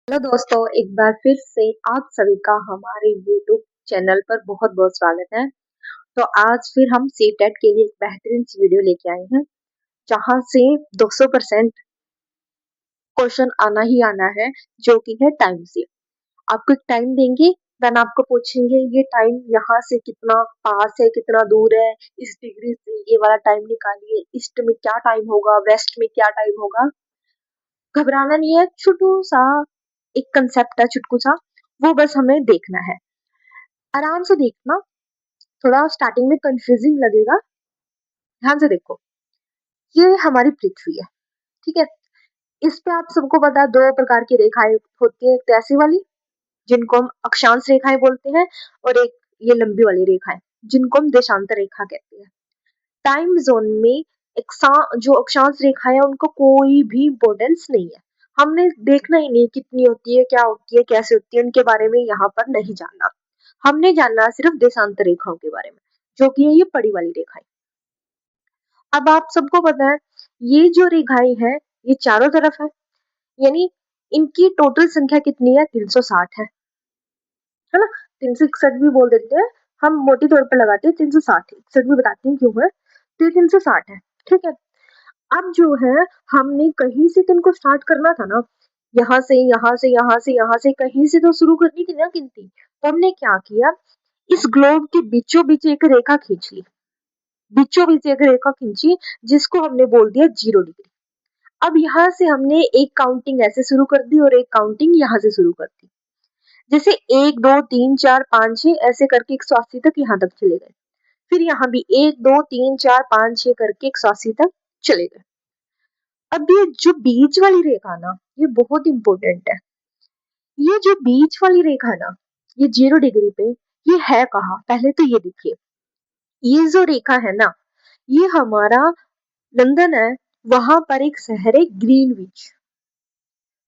Hello दोस्तों, एक बार फिर से आप सभी का हमारे YouTube चैनल पर बहुत बहुत स्वागत है। तो आज फिर हम सी टेट के लिए एक बेहतरीन सी वीडियो लेके आए हैं, जहां से 200% क्वेश्चन आना ही आना है, जो कि है टाइम से। आपको एक टाइम देंगे, देन आपको पूछेंगे ये टाइम यहाँ से कितना पास है, कितना दूर है, इस डिग्री से ये वाला टाइम निकालिए, ईस्ट में क्या टाइम होगा, वेस्ट में क्या टाइम होगा। घबराना नहीं है, छोटू सा एक कंसेप्ट है, चुटकू सा, वो बस हमें देखना है। आराम से देखना, थोड़ा स्टार्टिंग में कंफ्यूजिंग लगेगा। ध्यान से देखो, ये हमारी पृथ्वी है, ठीक है। इस पे आप सबको पता है दो प्रकार की रेखाएं होती है, एक तो ऐसी वाली जिनको हम अक्षांश रेखाएं बोलते हैं, और एक ये लंबी वाली रेखाएं जिनको हम देशांतर रेखा कहते हैं। टाइम जोन में जो अक्षांश रेखा है उनको कोई भी इम्पोर्टेंस नहीं है। हमने देखना ही नहीं कितनी होती है, क्या होती है, कैसे होती है, उनके बारे में यहाँ पर नहीं जानना। हमने जानना सिर्फ देशांतर रेखाओं के बारे में, जो कि है ये बड़ी वाली रेखाएं। अब आप सबको पता है ये जो रेखाएं है ये चारों तरफ है, यानी इनकी टोटल संख्या कितनी है, 360 है ना। 361 भी बोल देते हैं, हम मोटे तौर पर लगाते हैं 360, 61 भी बताती हूँ क्यों है। तो 360 है, ठीक है। अब जो है हमने कहीं से तो इनको स्टार्ट करना था ना, यहाँ से यहाँ से यहाँ से यहाँ से कहीं से तो शुरू करनी थी ना गिनती। तो हमने क्या किया, इस ग्लोब के बीचों बीच एक रेखा खींच ली, बीचों बीच एक रेखा खींची, जिसको हमने बोल दिया 0 डिग्री। अब यहाँ से हमने एक काउंटिंग ऐसे शुरू कर दी और एक काउंटिंग यहाँ से शुरू कर दी। जैसे 1 2 3 4 5 6 ऐसे करके 180 तक यहाँ तक चले गए। फिर यहाँ भी 1 2 3 4 5 6 करके 180 तक चले गए। अब ये जो बीच वाली रेखा ना, ये बहुत इंपॉर्टेंट है। ये जो बीच वाली रेखा है ना, ये 0 डिग्री पे, ये है कहाँ, पहले तो ये देखिए। ये जो रेखा है ना, ये हमारा लंदन है, वहां पर एक शहर है ग्रीनविच।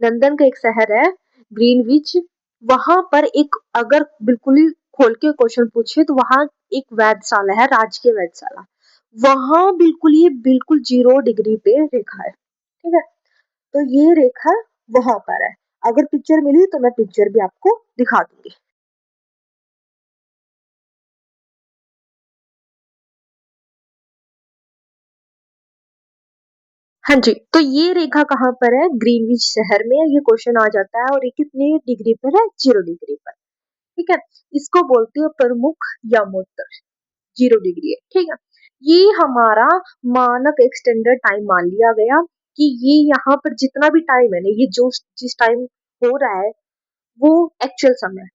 लंदन का एक शहर है ग्रीनविच, वहां पर एक, अगर बिल्कुल ही खोल के क्वेश्चन पूछे तो वहां एक वेधशाला है, राजकीय वेधशाला। वहां बिल्कुल ये बिल्कुल 0 डिग्री पे रेखा है, ठीक है। तो ये रेखा वहां पर है। अगर पिक्चर मिली तो मैं पिक्चर भी आपको दिखा दूंगी। हाँ जी, तो ये रेखा कहाँ पर है, ग्रीनविच शहर में ये क्वेश्चन आ जाता है, और ये कितनी डिग्री पर है, 0 डिग्री पर, ठीक है। इसको बोलते हैं प्रमुख यमोत्तर, 0 डिग्री है, ठीक है। ये हमारा मानक एक स्टैंडर्ड टाइम मान लिया गया कि ये यहाँ पर जितना भी टाइम है ना, ये जो जिस टाइम हो रहा है वो एक्चुअल समय है।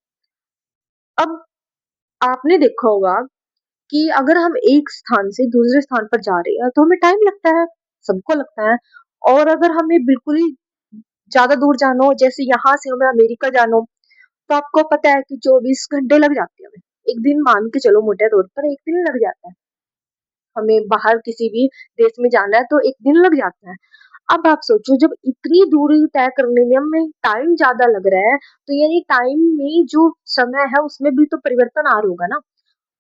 अब आपने देखा होगा कि अगर हम एक स्थान से दूसरे स्थान पर जा रहे हैं तो हमें टाइम लगता है, सबको लगता है। और अगर हमें बिल्कुल ही ज्यादा दूर जाना हो, जैसे यहाँ से हमें अमेरिका जाना हो, तो आपको पता है कि 24 घंटे लग जाते हैं हमें। एक दिन मान के चलो, मोटे तौर पर एक दिन लग जाता है। हमें बाहर किसी भी देश में जाना है तो एक दिन लग जाता है। अब आप सोचो, जब इतनी दूरी तय करने में हमें टाइम ज्यादा लग रहा है, तो यानी टाइम में जो समय है उसमें भी तो परिवर्तन आ रहा होगा ना।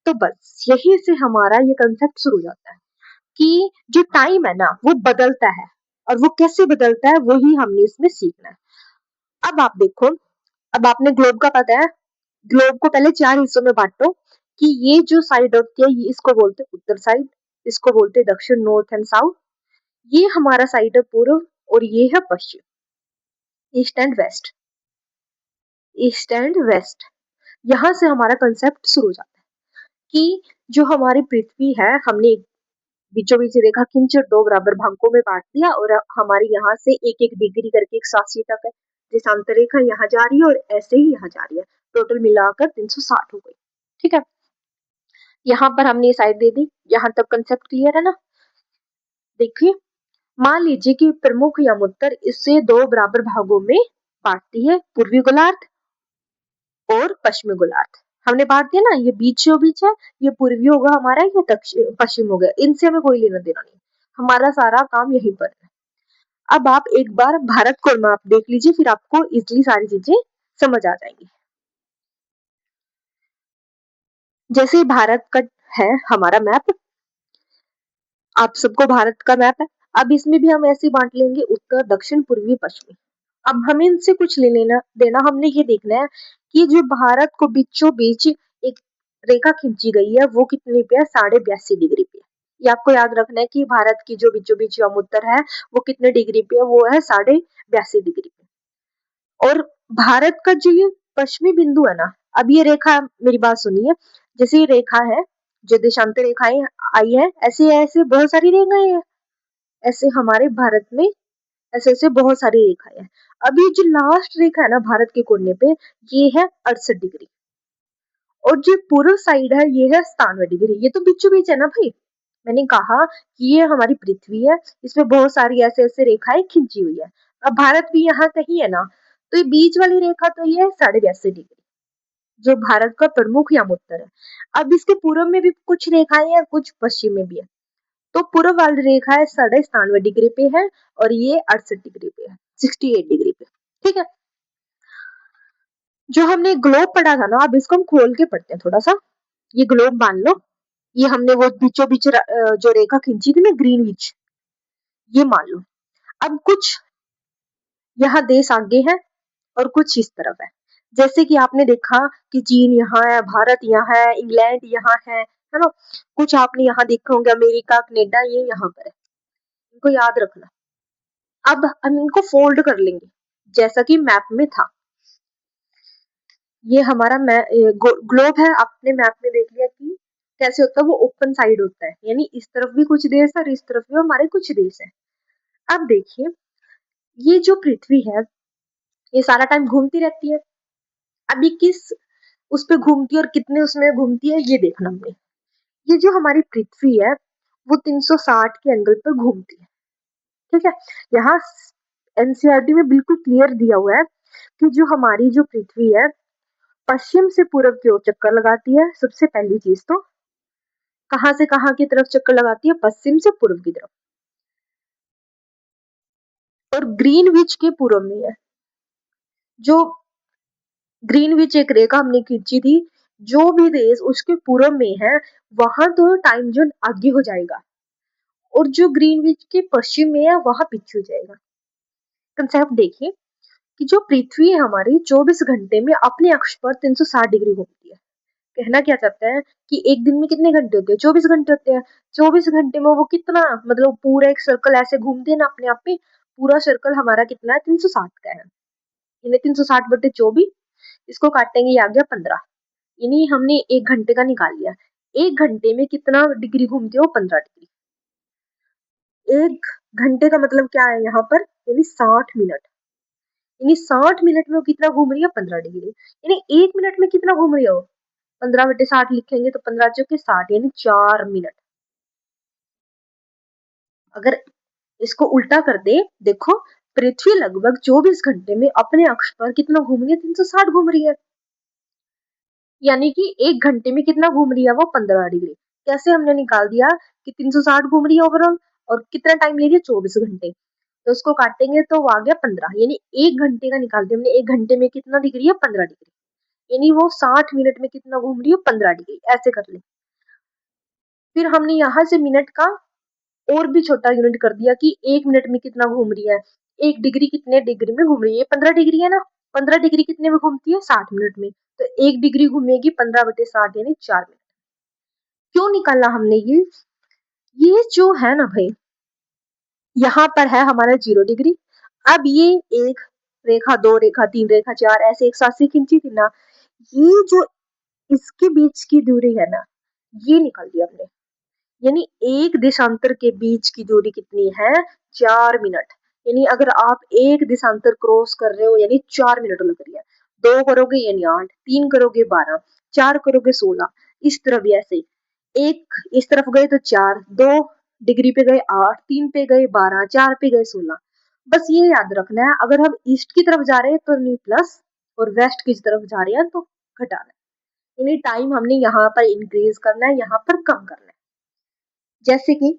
तो बस यही से हमारा ये कंसेप्ट शुरू हो जाता है कि जो टाइम है ना वो बदलता है, और वो कैसे बदलता है वही हमने इसमें सीखना है। अब आप देखो, अब आपने ग्लोब का पता है, ग्लोब को पहले 4 हिस्सों में बांटो कि ये जो साइड होती है ये इसको बोलते हैं उत्तर साइड, इसको बोलते हैं दक्षिण, नॉर्थ एंड साउथ। ये हमारा साइड है पूर्व, और ये है पश्चिम, east and west, east and west. यहाँ से हमारा कंसेप्ट शुरू हो जाता है कि जो हमारी पृथ्वी है, हमने बीचों बीच रेखा खींच 2 बराबर भागों में बांट दिया, और हमारी यहाँ से एक एक डिग्री करके 180 तक है। देशांतर रेखा यहाँ जा रही है और ऐसे ही यहाँ जा रही है, टोटल मिलाकर 360 हो गई, ठीक है। यहाँ पर हमने ये साइड दे दी, यहाँ तक कंसेप्ट क्लियर है ना। देखिए, मान लीजिए कि प्रमुख यमोत्तर इससे 2 बराबर भागों में बांटती है, पूर्वी गोलार्ध और पश्चिमी गोलार्ध। हमने बांट दिया ना, ये बीचों बीच है, ये पूर्वी होगा हमारा, ये दक्षिण पश्चिम हो गया, इनसे हमें कोई लेना देना नहीं, हमारा सारा काम यहीं पर है। अब आप एक बार भारत को मैप देख लीजिए, फिर आपको इजली सारी चीजें समझ आ जाएंगी। जैसे भारत का है हमारा मैप, आप सबको भारत का मैप है। अब इसमें भी हम ऐसे बांट लेंगे, उत्तर दक्षिण पूर्वी पश्चिमी। अब हमें इनसे कुछ ले लेना देना, हमने ये देखना है कि जो भारत को बीचों बीच एक रेखा खींची गई है वो कितनी पे है, 82.5 डिग्री पे। ये आपको याद रखना है कि भारत की जो बीचों बीच यम उत्तर है वो कितने डिग्री पे है, वो है 82.5 डिग्री पे। और भारत का जो ये पश्चिमी बिंदु है ना, अब ये रेखा, मेरी बात सुनिए, जैसे ये रेखा है, जो देशांतर रेखाएं आई है, ऐसे ऐसे बहुत सारी रेखाएं हैं, ऐसे हमारे भारत में ऐसे ऐसे बहुत सारी रेखाएं हैं। अभी जो लास्ट रेखा है ना भारत के कोने पे, ये है 68 डिग्री। और जो पूर्व साइड है ये है 97 डिग्री। ये तो बीचों बीच है ना भाई। मैंने कहा कि ये हमारी पृथ्वी है, इसमें बहुत सारी ऐसे ऐसे रेखाएं खींची हुई है। अब भारत भी यहाँ कहीं है ना, तो ये बीच वाली रेखा तो ये है 82.5 डिग्री, जो भारत का प्रमुख यम उत्तर है। अब इसके पूर्व में भी कुछ रेखाएं हैं, कुछ पश्चिम में भी है। तो पूर्व वाली रेखा है 97.5 डिग्री पे है, और ये 68 डिग्री पे है, 68 डिग्री पे। ठीक है। जो हमने ग्लोब पढ़ा था ना, अब इसको हम खोल के पढ़ते हैं थोड़ा सा। ये ग्लोब मान लो, ये हमने वो बीचों बीच जो रेखा खींची थी ना, ग्रीनविच, ये मान लो। अब कुछ यहाँ देश आगे है और कुछ इस तरफ है। जैसे कि आपने देखा कि चीन यहाँ है, भारत यहाँ है, इंग्लैंड यहाँ है ना। कुछ आपने यहाँ देखा होंगे, अमेरिका, कनाडा, ये यहाँ पर है। इनको याद रखना। अब हम इनको फोल्ड कर लेंगे जैसा कि मैप में था। ये हमारा ग्लोब है, आपने मैप में देख लिया कि कैसे होता है, वो ओपन साइड होता है, यानी इस तरफ भी कुछ देश है और इस तरफ भी हमारे कुछ देश है। अब देखिए, ये जो पृथ्वी है ये सारा टाइम घूमती रहती है। अभी किस उस पे घूमती है और कितने उसमें घूमती है ये देखना हमें। ये जो हमारी पृथ्वी है वो 360 के एंगल पर घूमती है। ठीक है। यहाँ एनसीईआरटी में बिल्कुल क्लियर दिया हुआ है कि जो हमारी जो पृथ्वी है पश्चिम से पूर्व की ओर चक्कर लगाती है। सबसे पहली चीज तो कहाँ से कहाँ की तरफ चक्कर लगाती है, पश्चिम से पूर्व की तरफ। और ग्रीनविच के पूर्व में है, जो ग्रीनविच एक रेखा हमने खींची थी, जो भी देश उसके पूर्व में है वहां तो टाइम जोन आगे हो जाएगा, और जो ग्रीनविच के पश्चिम में है वहां पीछे हो जाएगा। कंसेप्ट देखिए कि जो पृथ्वी है हमारी 24 घंटे में अपने अक्ष पर 360 डिग्री घूमती है। कहना क्या चाहता है कि एक दिन में कितने घंटे होते हैं, 24 घंटे होते हैं। 24 घंटे में वो कितना, मतलब पूरा एक सर्कल ऐसे घूमते हैं ना अपने आप में। पूरा सर्कल हमारा कितना है, 360 का है। यानी 360/24, इसको काटेंगे, ये आ गया 15। यानी हमने एक घंटे का निकाल लिया। एक घंटे में कितना डिग्री घूमती है वो, 15 डिग्री। एक घंटे का मतलब क्या है यहाँ पर, यानी 60 मिनट। यानी 60 मिनट में वो कितना घूम रही है, 15 डिग्री। यानी 1 मिनट में कितना घूम रही है वो, 15/60 लिखेंगे तो 15 × 60 यानी 4 मिनट। अगर इसको उल्टा कर दे, देखो, पृथ्वी लगभग 24 घंटे में अपने अक्ष पर कितना घूम रही है, 360 घूम रही है। यानी कि एक घंटे में कितना घूम रही है वो, 15 डिग्री। कैसे हमने निकाल दिया कि 360 घूम रही है ओवरऑल, और कितना टाइम ले रही है, 24 घंटे। तो उसको काटेंगे तो वो आ गया 15। यानी एक घंटे का निकाल दिया हमने, एक घंटे में कितना डिग्री है, 15 डिग्री। यानी वो 60 मिनट में कितना घूम रही है, 15 डिग्री। ऐसे कर ले। फिर हमने यहाँ से मिनट का और भी छोटा यूनिट कर दिया कि एक मिनट में कितना घूम रही है। एक डिग्री कितने डिग्री में घूम रही है, 15 डिग्री है ना। 15 डिग्री कितने में घूमती है, 60 मिनट में। तो एक डिग्री घूमेगी 15/60 यानी 4 मिनट। क्यों निकाला हमने ये जो है ना भाई, यहाँ पर है हमारा 0 डिग्री। अब ये एक रेखा, दो रेखा, तीन रेखा, चार, ऐसे एक साथ से खींची थी ना, ये जो इसके बीच की दूरी है ना, ये निकाल दिया हमने। यानी एक देशांतर के बीच की दूरी कितनी है, 4 मिनट। यानी अगर आप एक देशांतर क्रॉस कर रहे हो यानी 4 मिनट लग रही है। दो करोगे यानी 8, तीन करोगे 12, चार करोगे 16। इस तरफ भी ऐसे, एक इस तरफ गए तो 4, 2 डिग्री पे गए 8, तीन पे गए 12, चार पे गए 16। बस ये याद रखना है, अगर हम ईस्ट की तरफ जा रहे हैं तो नहीं प्लस, और वेस्ट की तरफ जा रहे हैं तो घटाना है। यानी टाइम हमने यहाँ पर इंक्रीज करना है, यहाँ पर कम करना है। जैसे कि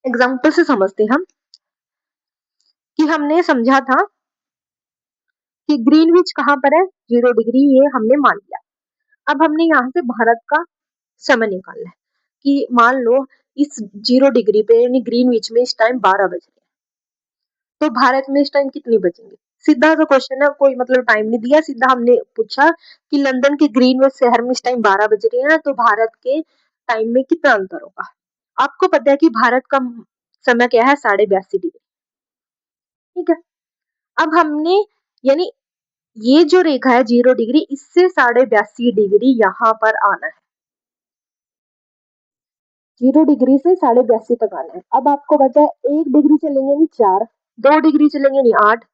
एग्जाम्पल से समझते हम, कि हमने समझा था कि ग्रीनविच कहाँ पर है, 0 डिग्री, ये हमने मान लिया। अब हमने यहाँ से भारत का समय निकालना है कि मान लो इस 0 डिग्री पे यानी ग्रीनविच में इस टाइम 12 बज रहे हैं, तो भारत में इस टाइम कितनी बजेंगे, सीधा सा क्वेश्चन है, कोई मतलब टाइम नहीं दिया, सीधा हमने पूछा कि लंदन के ग्रीनविच शहर में इस टाइम 12 बज रहे हैं, तो भारत के टाइम में कितना अंतर होगा। आपको पता है कि भारत का समय क्या है, 82.5 डिग्री। ठीक है, अब हमने यानी ये जो रेखा है 0 डिग्री, इससे 82.5 डिग्री यहाँ पर आना है। 0 डिग्री से 82.5 तक आना है। अब आपको पता है 1 डिग्री चलेंगे नहीं 4, 2 डिग्री चलेंगे नहीं 8,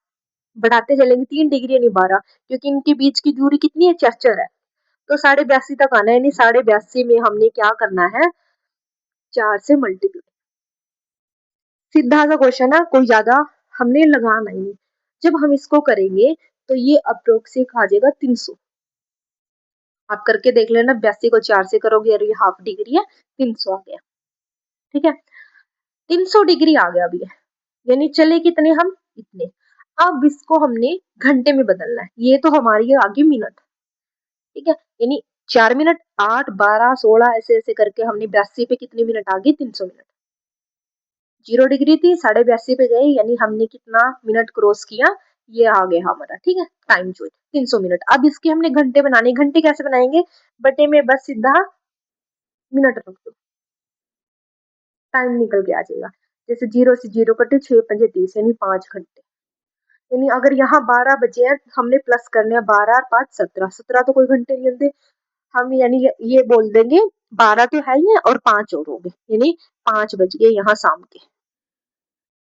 बढ़ाते चलेंगे 3 डिग्री यानी 12, क्योंकि इनके बीच की दूरी कितनी है, 4 है। तो 82.5 तक आना है, यानी 82.5 में हमने क्या करना है, 4 से मल्टीप्लाई। सीधा सा क्वेश्चन है, कोई ज्यादा हमने लगाना ही नहीं। जब हम इसको करेंगे तो ये अप्रोक्सीमेट आ जाएगा 300। आप करके देख लेना, 82 को 4 से करोगे और ये हाफ डिग्री है, 300 आ गया। ठीक है, 300 डिग्री आ गया अभी, यानी चले कितने हम, इतने। अब इसको हमने घंटे में बदलना है, ये तो हमारी आगे मिनट। ठीक है, यानी 4 मिनट, 8, 12, 16 ऐसे ऐसे करके हमने 82 पे कितने मिनट आ गए, 300 मिनट। 0 डिग्री थी, 82.5 पे गए, यानी हमने कितना मिनट क्रॉस किया, ये आ गया हमारा। ठीक है, टाइम जो 300 मिनट। अब इसके हमने घंटे बनाने, घंटे कैसे बनाएंगे, बटे में बस सीधा मिनट रख दो, टाइम निकल के आ जाएगा। जैसे 0 से 0 कटे, 6 पंजे 30, यानी 5 घंटे। यानी अगर यहाँ 12 बजे हैं, हमने प्लस करने हैं, 12 और 5 17, 17 तो कोई घंटे नहीं होते। हम यानी ये बोल देंगे 12 तो है ही है और 5 और हो गए, यानी 5 बज गए यहाँ शाम के।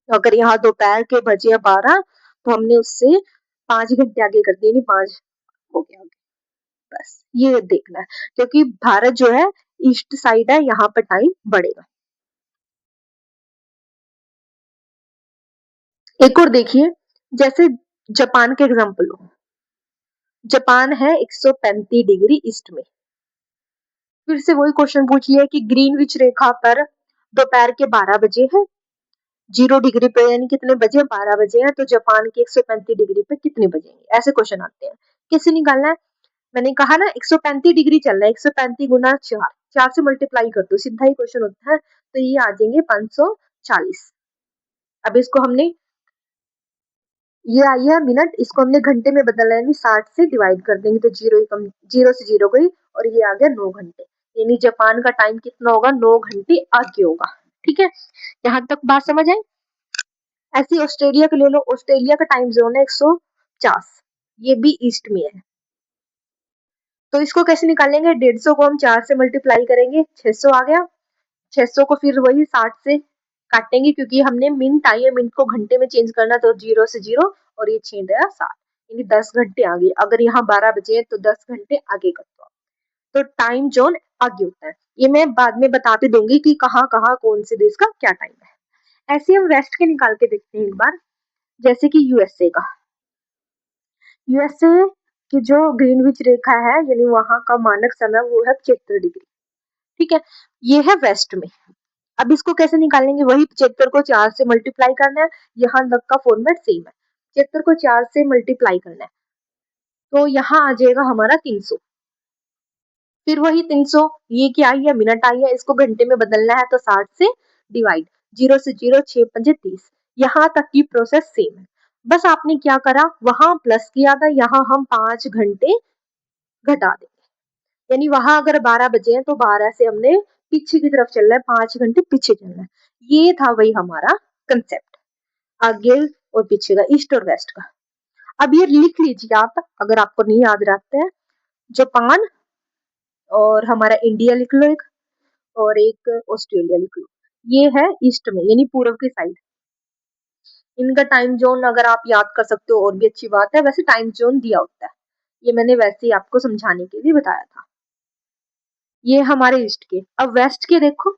अगर यहाँ दोपहर के बजे 12, तो हमने उससे 5 घंटे आगे कर दिए, यानी 5 हो गया। बस ये देखना है, क्योंकि भारत जो है ईस्ट साइड है, यहाँ पर टाइम बढ़ेगा। एक और देखिए, जैसे जापान के एग्जाम्पल लो। जापान है 135 डिग्री ईस्ट में। फिर से वही क्वेश्चन पूछ लिया कि ग्रीनविच रेखा पर दोपहर के 12 बजे है, 0 डिग्री पे यानी कितने बजे, 12 बजे हैं, तो जापान के 135 डिग्री पे कितने बजेंगे, ऐसे क्वेश्चन आते हैं। कैसे निकालना है, मैंने कहा ना 135 डिग्री चलना है, 135 गुना 4, 4 से मल्टीप्लाई कर दो, सीधा ही क्वेश्चन होता है। तो ये आ जाएंगे 540। अब इसको हमने, ये आई है मिनट, इसको हमने घंटे में बदलना है, यानी 60 से डिवाइड कर देंगे, तो 0 से 0 गई और ये आ गया 9 घंटे। यानी जापान का टाइम कितना होगा, 9 घंटे आगे होगा। ठीक है, यहाँ तक बात समझ आई। ऐसे ऑस्ट्रेलिया को ले लो, ऑस्ट्रेलिया का टाइम जोन है 150, ये भी ईस्ट में है। तो इसको कैसे निकालेंगे, 150 को हम 4 से मल्टीप्लाई करेंगे, 600 आ गया। 600 को फिर वही 60 से काटेंगे, क्योंकि हमने मिनट आई है, मिनट को घंटे में चेंज करना, तो 0 से 0 और ये छेद है 60, यानी 10 घंटे आगे। अगर यहाँ 12 बजे है तो 10 घंटे आगे कर दो, तो टाइम जोन आगे होता है। ये मैं बाद में बता भी दूंगी कि कहाँ कहाँ कौन से देश का क्या टाइम है। ऐसे हम वेस्ट के निकाल के देखते हैं एक बार, जैसे कि यूएसए का। यूएसए की जो ग्रीनविच रेखा है, यानी वहां का मानक समय वो है 75 डिग्री। ठीक है, ये है वेस्ट में। अब इसको कैसे निकालेंगे, वही 75 को 4 से मल्टीप्लाई करना है, यहाँ तक का फॉर्मेट सेम है। 75 को 4 से मल्टीप्लाई करना है, तो यहाँ आ जाएगा हमारा 300। फिर वही 300, ये क्या आई है, मिनट आई है, इसको घंटे में बदलना है, तो 60 से डिवाइड, 0 से 0, 6 पंजे 30, यहाँ तक की प्रोसेस सेम है। बस आपने क्या करा, वहां प्लस किया था, यहाँ हम 5 घंटे घटा देंगे। यानी वहां अगर 12 बजे हैं, तो 12 से हमने पीछे की तरफ चलना है, 5 घंटे पीछे चलना है। ये था वही हमारा कंसेप्ट, आगे और पीछे का, ईस्ट और वेस्ट का। अब ये लिख लीजिए आप, अगर आपको नहीं याद रहता है। जापान और हमारा इंडिया लिख लो एक, और एक ऑस्ट्रेलिया लिख लो। ये है ईस्ट में, यानी पूर्व की साइड। इनका टाइम जोन अगर आप याद कर सकते हो और भी अच्छी बात है, वैसे टाइम जोन दिया होता है, ये मैंने वैसे ही आपको समझाने के लिए बताया था। ये हमारे ईस्ट के। अब वेस्ट के देखो,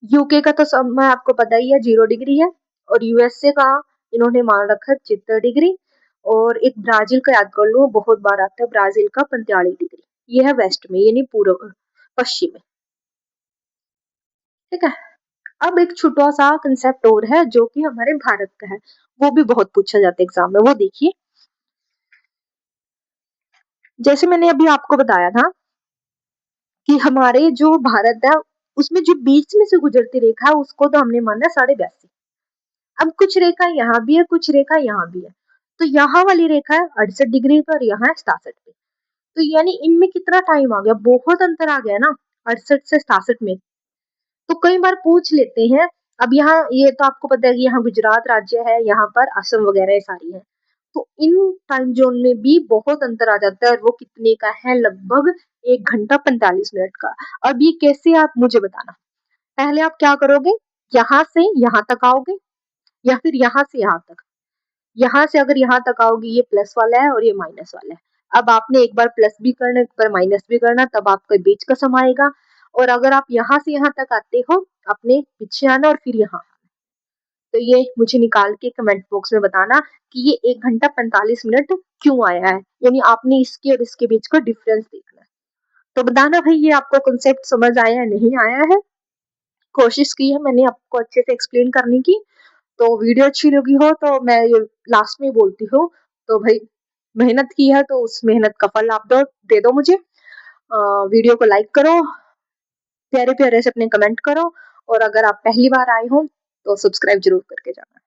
यूके का तो सब मैं आपको पता ही है, 0 डिग्री है, और यूएसए का इन्होंने मान रखा है 75 डिग्री, और एक ब्राजील का याद कर लो, बहुत बार आता है ब्राजील का 45 डिग्री। ये है वेस्ट में, यानी पूर्व पश्चिम में। ठीक है, अब एक छोटा सा कंसेप्ट और है जो कि हमारे भारत का है, वो भी बहुत पूछा जाता है एग्जाम में, वो देखिए। जैसे मैंने अभी आपको बताया था कि हमारे जो भारत है, उसमें जो बीच में से गुजरती रेखा है, उसको तो हमने माना 82.5। अब कुछ रेखा यहाँ भी है, कुछ रेखा यहाँ भी है, तो यहाँ वाली रेखा है 68 डिग्री पर, यहाँ है 67 पे। तो यानी इनमें कितना टाइम आ गया, बहुत अंतर आ गया ना 68 से 67 में। तो कई बार पूछ लेते हैं, अब यहाँ ये तो आपको पता है कि यहाँ गुजरात राज्य है, यहाँ पर असम वगैरह सारी है, तो इन टाइम जोन में भी बहुत अंतर आ जाता है, और वो कितने का है, लगभग 1 घंटा 45 मिनट का। अब ये कैसे, आप मुझे बताना। पहले आप क्या करोगे, यहाँ से यहाँ तक आओगे, या फिर यहाँ से यहाँ तक। यहाँ से अगर यहाँ तक आओगे, ये प्लस वाला है और ये माइनस वाला है। अब आपने एक बार प्लस भी करना, एक बार माइनस भी करना, तब आपका बीच का सम आएगा। और अगर आप यहाँ से यहाँ तक आते हो, अपने पीछे आना और फिर यहाँ। तो ये मुझे निकाल के कमेंट बॉक्स में बताना कि ये 1 घंटा 45 मिनट क्यों आया है, यानी आपने इसके और इसके बीच का डिफरेंस देखना है। तो बताना भाई, ये आपको कॉन्सेप्ट समझ आया है, नहीं आया है। कोशिश की है मैंने आपको अच्छे से एक्सप्लेन करने की। तो वीडियो अच्छी लगी हो तो मैं ये लास्ट में बोलती हूँ, तो भाई मेहनत की है तो उस मेहनत का फल आप दे दो मुझे। वीडियो को लाइक करो, प्यारे प्यारे से अपने कमेंट करो, और अगर आप पहली बार आए हो तो सब्सक्राइब जरूर करके जाना।